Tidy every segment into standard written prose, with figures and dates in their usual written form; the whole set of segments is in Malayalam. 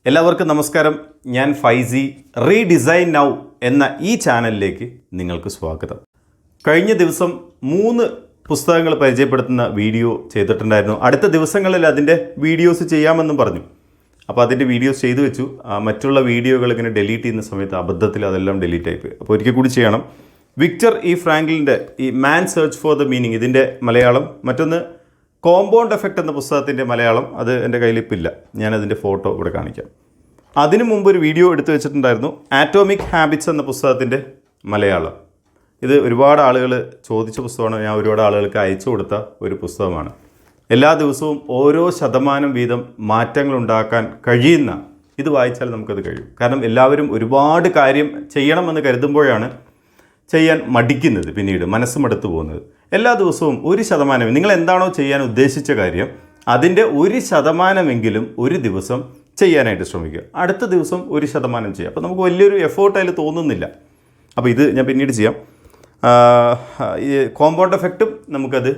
എല്ലാവർക്കും നമസ്കാരം. ഞാൻ ഫൈസി. റീഡിസൈൻ നൗ എന്ന ഈ ചാനലിലേക്ക് നിങ്ങൾക്ക് സ്വാഗതം. കഴിഞ്ഞ ദിവസം 3 പുസ്തകങ്ങൾ പരിചയപ്പെടുത്തുന്ന വീഡിയോ ചെയ്തിട്ടുണ്ടായിരുന്നു. അടുത്ത ദിവസങ്ങളിൽ അതിൻ്റെ വീഡിയോസ് ചെയ്യാമെന്നും പറഞ്ഞു. അപ്പോൾ അതിൻ്റെ വീഡിയോസ് ചെയ്തു വെച്ചു. മറ്റുള്ള വീഡിയോകൾ ഇങ്ങനെ ഡിലീറ്റ് ചെയ്യുന്ന സമയത്ത് അബദ്ധത്തിൽ അതെല്ലാം ഡിലീറ്റ് ആയിപ്പോയി. അപ്പോൾ ഒരിക്കൽ കൂടി ചെയ്യണം. വിക്ടർ ഫ്രാങ്കിളിൻ്റെ ഈ മാൻ സെർച്ച് ഫോർ ദ മീനിങ്, ഇതിൻ്റെ മലയാളം. മറ്റൊന്ന് കോമ്പൗണ്ട് എഫക്റ്റ് എന്ന പുസ്തകത്തിൻ്റെ മലയാളം. അത് എൻ്റെ കയ്യിലിപ്പില്ല. ഞാനതിൻ്റെ ഫോട്ടോ ഇവിടെ കാണിക്കാം. അതിനു മുമ്പ് ഒരു വീഡിയോ എടുത്തു വെച്ചിട്ടുണ്ടായിരുന്നു, ആറ്റോമിക് ഹാബിറ്റ്സ് എന്ന പുസ്തകത്തിൻ്റെ മലയാളം. ഇത് ഒരുപാട് ആളുകൾ ചോദിച്ച പുസ്തകമാണ്. ഞാൻ ഒരുപാട് ആളുകൾക്ക് അയച്ചു കൊടുത്ത ഒരു പുസ്തകമാണ്. എല്ലാ ദിവസവും ഓരോ ശതമാനം വീതം മാറ്റങ്ങൾ ഉണ്ടാക്കാൻ കഴിയുന്ന, ഇത് വായിച്ചാൽ നമുക്കത് കഴിയും. കാരണം എല്ലാവരും ഒരുപാട് കാര്യം ചെയ്യണമെന്ന് കരുതുമ്പോഴാണ് ചെയ്യാൻ മടിക്കുന്നത്, പിന്നീട് മനസ്സ് മടുത്തു പോകുന്നത്. എല്ലാ ദിവസവും 1% നിങ്ങൾ എന്താണോ ചെയ്യാൻ ഉദ്ദേശിച്ച കാര്യം അതിൻ്റെ 1% ഒരു ദിവസം ചെയ്യാനായിട്ട് ശ്രമിക്കുക. അടുത്ത ദിവസം 1% ചെയ്യുക. അപ്പോൾ നമുക്ക് വലിയൊരു എഫേർട്ട് അതിൽ തോന്നുന്നില്ല. അപ്പോൾ ഇത് ഞാൻ പിന്നീട് ചെയ്യാം. ഈ കോമ്പൗണ്ട് എഫക്റ്റും നമുക്കത്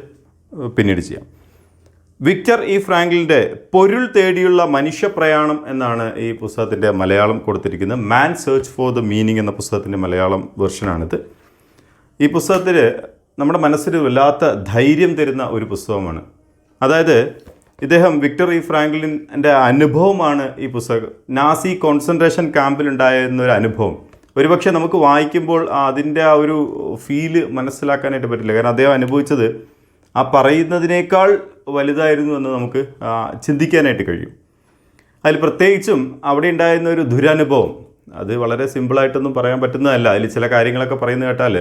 പിന്നീട് ചെയ്യാം. വിക്ടർ ഫ്രാങ്കിളിൻ്റെ പൊരുൾ തേടിയുള്ള മനുഷ്യപ്രയാണം എന്നാണ് ഈ പുസ്തകത്തിൻ്റെ മലയാളം കൊടുത്തിരിക്കുന്നത്. മാൻ സെർച്ച് ഫോർ ദ മീനിങ് എന്ന പുസ്തകത്തിൻ്റെ മലയാളം വെർഷനാണിത്. ഈ പുസ്തകത്തിൽ നമ്മുടെ മനസ്സിന് വല്ലാത്ത ധൈര്യം തരുന്ന ഒരു പുസ്തകമാണ്. അതായത് വിക്ടർ ഫ്രാങ്ക്ലിൻ്റെ അനുഭവമാണ് ഈ പുസ്തകം. നാസി കോൺസെൻട്രേഷൻ ക്യാമ്പിലുണ്ടായിരുന്നൊരു അനുഭവം. ഒരുപക്ഷെ നമുക്ക് വായിക്കുമ്പോൾ അതിൻ്റെ ആ ഒരു ഫീല് മനസ്സിലാക്കാനായിട്ട് പറ്റില്ല. കാരണം അദ്ദേഹം അനുഭവിച്ചത് ആ പറയുന്നതിനേക്കാൾ വലുതായിരുന്നു എന്ന് നമുക്ക് ചിന്തിക്കാനായിട്ട് കഴിയും. അതിൽ പ്രത്യേകിച്ചും അവിടെ ഉണ്ടായിരുന്ന ഒരു ദുരനുഭവം, അത് വളരെ സിമ്പിളായിട്ടൊന്നും പറയാൻ പറ്റുന്നതല്ല. അതിൽ ചില കാര്യങ്ങളൊക്കെ പറയുന്നത് കേട്ടാൽ,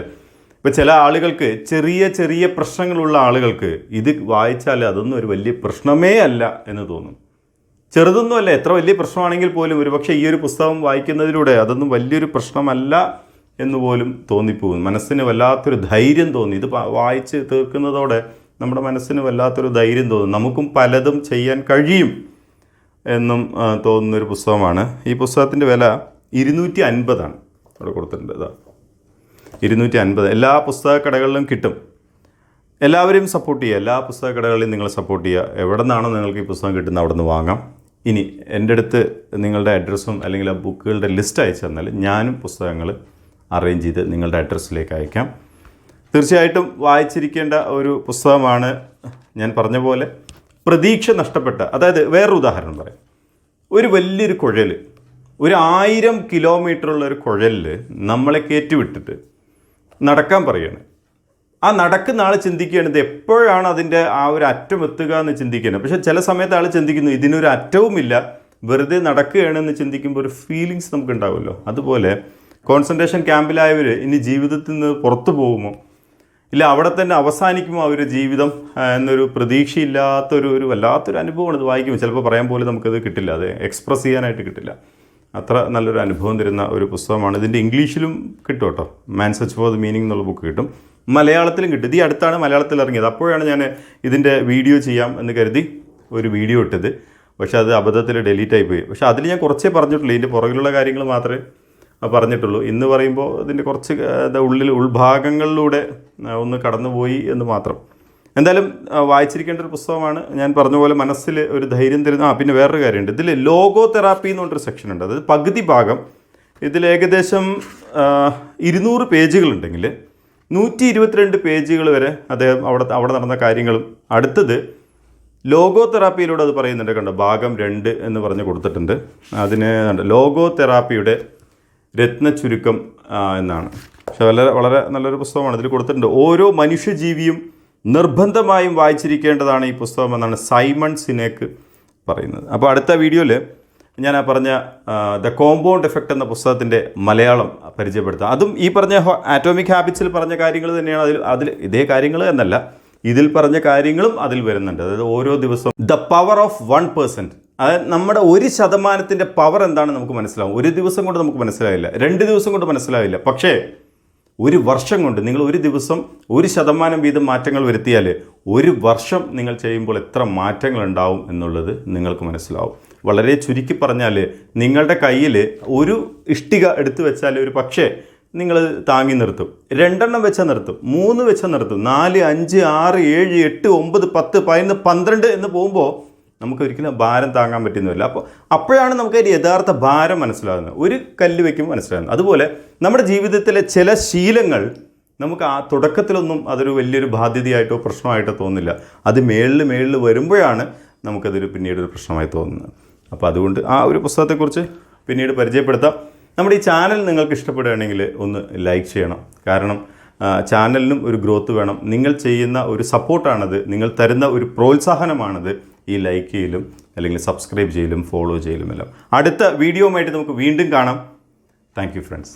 ഇപ്പോൾ ചില ആളുകൾക്ക് ചെറിയ ചെറിയ പ്രശ്നങ്ങളുള്ള ആളുകൾക്ക് ഇത് വായിച്ചാൽ അതൊന്നും ഒരു വലിയ പ്രശ്നമേ അല്ല എന്ന് തോന്നും. ചെറുതൊന്നുമല്ല, എത്ര വലിയ പ്രശ്നമാണെങ്കിൽ പോലും ഒരുപക്ഷെ ഈ ഒരു പുസ്തകം വായിക്കുന്നതിലൂടെ അതൊന്നും വലിയൊരു പ്രശ്നമല്ല എന്ന് പോലും തോന്നിപ്പോകും. മനസ്സിന് വല്ലാത്തൊരു ധൈര്യം തോന്നി. ഇത് വായിച്ച് തീർക്കുന്നതോടെ നമ്മുടെ മനസ്സിന് വല്ലാത്തൊരു ധൈര്യം തോന്നും. നമുക്കും പലതും ചെയ്യാൻ കഴിയും എന്നും തോന്നുന്നൊരു പുസ്തകമാണ്. ഈ പുസ്തകത്തിൻ്റെ വില 250 അവിടെ കൊടുത്തിട്ടുണ്ട്. ഇതാ 250. എല്ലാ പുസ്തക കടകളിലും കിട്ടും. എല്ലാവരെയും സപ്പോർട്ട് ചെയ്യുക. എല്ലാ പുസ്തക കടകളിലും നിങ്ങൾ സപ്പോർട്ട് ചെയ്യുക. എവിടെ നിന്നാണോ നിങ്ങൾക്ക് ഈ പുസ്തകം കിട്ടുന്നത് അവിടെ നിന്ന് വാങ്ങാം. ഇനി എൻ്റെ അടുത്ത് നിങ്ങളുടെ അഡ്രസ്സും അല്ലെങ്കിൽ ആ ബുക്കുകളുടെ ലിസ്റ്റ് അയച്ചു തന്നാൽ ഞാനും പുസ്തകങ്ങൾ അറേഞ്ച് ചെയ്ത് നിങ്ങളുടെ അഡ്രസ്സിലേക്ക് അയക്കാം. തീർച്ചയായിട്ടും വായിച്ചിരിക്കേണ്ട ഒരു പുസ്തകമാണ്. ഞാൻ പറഞ്ഞ പോലെ പ്രതീക്ഷ നഷ്ടപ്പെട്ട, അതായത് വേറൊരു ഉദാഹരണം പറയാം. ഒരു വലിയൊരു കുഴൽ, 1000 കിലോമീറ്ററുള്ള ഒരു കുഴലിൽ നമ്മളെ കയറ്റിവിട്ടിട്ട് നടക്കാൻ പറയുകയാണ്. ആ നടക്കുന്ന ആൾ ചിന്തിക്കുകയാണ് ഇത് എപ്പോഴാണ് അതിൻ്റെ ആ ഒരു അറ്റം എത്തുക എന്ന് ചിന്തിക്കുകയാണ്. പക്ഷേ ചില സമയത്ത് ആൾ ചിന്തിക്കുന്നു ഇതിനൊരു അറ്റവുമില്ല, വെറുതെ നടക്കുകയാണെന്ന് ചിന്തിക്കുമ്പോൾ ഒരു ഫീലിങ്സ് നമുക്ക് ഉണ്ടാവുമല്ലോ. അതുപോലെ കോൺസെൻട്രേഷൻ ക്യാമ്പിലായവർ ഇനി ജീവിതത്തിൽ നിന്ന് പുറത്തു പോകുമോ, ഇല്ല അവിടെ തന്നെ അവസാനിക്കുമോ അവരുടെ ജീവിതം എന്നൊരു പ്രതീക്ഷയില്ലാത്തൊരു വല്ലാത്തൊരു അനുഭവമാണ്. ഇത് വായിക്കുമ്പോൾ ചിലപ്പോൾ പറയാൻ പോലും നമുക്കത് കിട്ടില്ല, അത് എക്സ്പ്രസ് ചെയ്യാനായിട്ട് കിട്ടില്ല. അത്ര നല്ലൊരു അനുഭവം തരുന്ന ഒരു പുസ്തകമാണ്. ഇതിൻ്റെ ഇംഗ്ലീഷിലും കിട്ടും കേട്ടോ. മാൻ സെർച്ച് ഫോർ ദ മീനിങ് എന്നുള്ള ബുക്ക് കിട്ടും. മലയാളത്തിലും കിട്ടും. ഇത് ഈ അടുത്താണ് മലയാളത്തിൽ ഇറങ്ങിയത്. അപ്പോഴാണ് ഞാൻ ഇതിൻ്റെ വീഡിയോ ചെയ്യാം എന്ന് കരുതി ഒരു വീഡിയോ ഇട്ടത്. പക്ഷേ അത് അബദ്ധത്തിൽ ഡിലീറ്റ് ആയിപ്പോയി. പക്ഷേ അതിൽ ഞാൻ കുറച്ചേ പറഞ്ഞിട്ടുള്ളൂ. ഇതിൻ്റെ പുറകിലുള്ള കാര്യങ്ങൾ മാത്രമേ പറഞ്ഞിട്ടുള്ളൂ. ഇന്ന് പറയുമ്പോൾ ഇതിൻ്റെ കുറച്ച് ഉൾഭാഗങ്ങളിലൂടെ ഒന്ന് കടന്നുപോയി എന്ന് മാത്രം. എന്തായാലും വായിച്ചിരിക്കേണ്ട ഒരു പുസ്തകമാണ്. ഞാൻ പറഞ്ഞ പോലെ മനസ്സിൽ ഒരു ധൈര്യം തരുന്ന. പിന്നെ വേറൊരു കാര്യമുണ്ട്, ഇതിൽ ലോഗോ തെറാപ്പി എന്ന് പറഞ്ഞൊരു സെക്ഷൻ ഉണ്ട്. അതായത് പകുതി ഭാഗം ഇതിൽ ഏകദേശം 200 പേജുകളുണ്ടെങ്കിൽ 122 പേജുകൾ വരെ അദ്ദേഹം അവിടെ നടന്ന കാര്യങ്ങളും. അടുത്തത് ലോഗോ തെറാപ്പിയിലൂടെ അത് പറയുന്നുണ്ട്. കണ്ടോ, ഭാഗം 2 എന്ന് പറഞ്ഞ് കൊടുത്തിട്ടുണ്ട്. അതിന് ലോഗോ തെറാപ്പിയുടെ രത്ന ചുരുക്കം എന്നാണ്. പക്ഷെ വളരെ നല്ലൊരു പുസ്തകമാണ്. ഇതിൽ കൊടുത്തിട്ടുണ്ട് ഓരോ മനുഷ്യജീവിയും നിർബന്ധമായും വായിച്ചിരിക്കേണ്ടതാണ് ഈ പുസ്തകം എന്നാണ് സൈമൺ സിനേക്ക് പറയുന്നത്. അപ്പോൾ അടുത്ത വീഡിയോയിൽ ഞാൻ പറഞ്ഞ ദ കോമ്പൗണ്ട് എഫക്റ്റ് എന്ന പുസ്തകത്തിൻ്റെ മലയാളം പരിചയപ്പെടുത്താം. അതും ഈ പറഞ്ഞ ആറ്റോമിക് ഹാബിറ്റ്സിൽ പറഞ്ഞ കാര്യങ്ങൾ തന്നെയാണ്. അതിൽ ഇതേ കാര്യങ്ങൾ എന്നല്ല, ഇതിൽ പറഞ്ഞ കാര്യങ്ങളും അതിൽ വരുന്നുണ്ട്. അതായത് ഓരോ ദിവസവും ദ പവർ ഓഫ് 1%, അതായത് നമ്മുടെ 1% പവർ എന്താണെന്ന് നമുക്ക് മനസ്സിലാവും. ഒരു ദിവസം കൊണ്ട് നമുക്ക് മനസ്സിലാവില്ല, 2 ദിവസം കൊണ്ട് മനസ്സിലാവില്ല. പക്ഷേ ഒരു വർഷം കൊണ്ട് നിങ്ങൾ ഒരു ദിവസം 1% വീതം മാറ്റങ്ങൾ വരുത്തിയാൽ ഒരു വർഷം നിങ്ങൾ ചെയ്യുമ്പോൾ എത്ര മാറ്റങ്ങൾ ഉണ്ടാവും എന്നുള്ളത് നിങ്ങൾക്ക് മനസ്സിലാവും. വളരെ ചുരുക്കി പറഞ്ഞാൽ നിങ്ങളുടെ കയ്യിൽ ഒരു ഇഷ്ടിക എടുത്തു വെച്ചാൽ ഒരു പക്ഷേ നിങ്ങൾ താങ്ങി നിർത്തും, 2 വെച്ചാൽ നിർത്തും, 3 വെച്ചാൽ നിർത്തും, 4, 5, 6, 7, 8, 9, 10, 11, 12 എന്ന് പോകുമ്പോൾ നമുക്കൊരിക്കലും ഭാരം താങ്ങാൻ പറ്റുന്നില്ല. അപ്പോഴാണ് നമുക്ക് ഒരു യഥാർത്ഥ ഭാരം മനസ്സിലാകുന്നത്. ഒരു കല്ല് വയ്ക്കുമ്പോൾ മനസ്സിലാകുന്നത്. അതുപോലെ നമ്മുടെ ജീവിതത്തിലെ ചില ശീലങ്ങൾ നമുക്ക് ആ തുടക്കത്തിലൊന്നും അതൊരു വലിയൊരു ബാധ്യതയായിട്ടോ പ്രശ്നമായിട്ടോ തോന്നില്ല. അത് മേളിൽ വരുമ്പോഴാണ് നമുക്കതൊരു പിന്നീടൊരു പ്രശ്നമായി തോന്നുന്നത്. അപ്പോൾ അതുകൊണ്ട് ആ ഒരു പുസ്തകത്തെക്കുറിച്ച് പിന്നീട് പരിചയപ്പെടുത്താം. നമ്മുടെ ഈ ചാനൽ നിങ്ങൾക്ക് ഇഷ്ടപ്പെടുകയാണെങ്കിൽ ഒന്ന് ലൈക്ക് ചെയ്യണം. കാരണം ചാനലിനും ഒരു ഗ്രോത്ത് വേണം. നിങ്ങൾ ചെയ്യുന്ന ഒരു സപ്പോർട്ടാണത്, നിങ്ങൾ തരുന്ന ഒരു പ്രോത്സാഹനമാണത് ഈ ലൈക്ക് ചെയ്യലും അല്ലെങ്കിൽ സബ്സ്ക്രൈബ് ചെയ്യലും ഫോളോ ചെയ്യലും എല്ലാം. അടുത്ത വീഡിയോയുമായിട്ട് നമുക്ക് വീണ്ടും കാണാം. Thank you friends.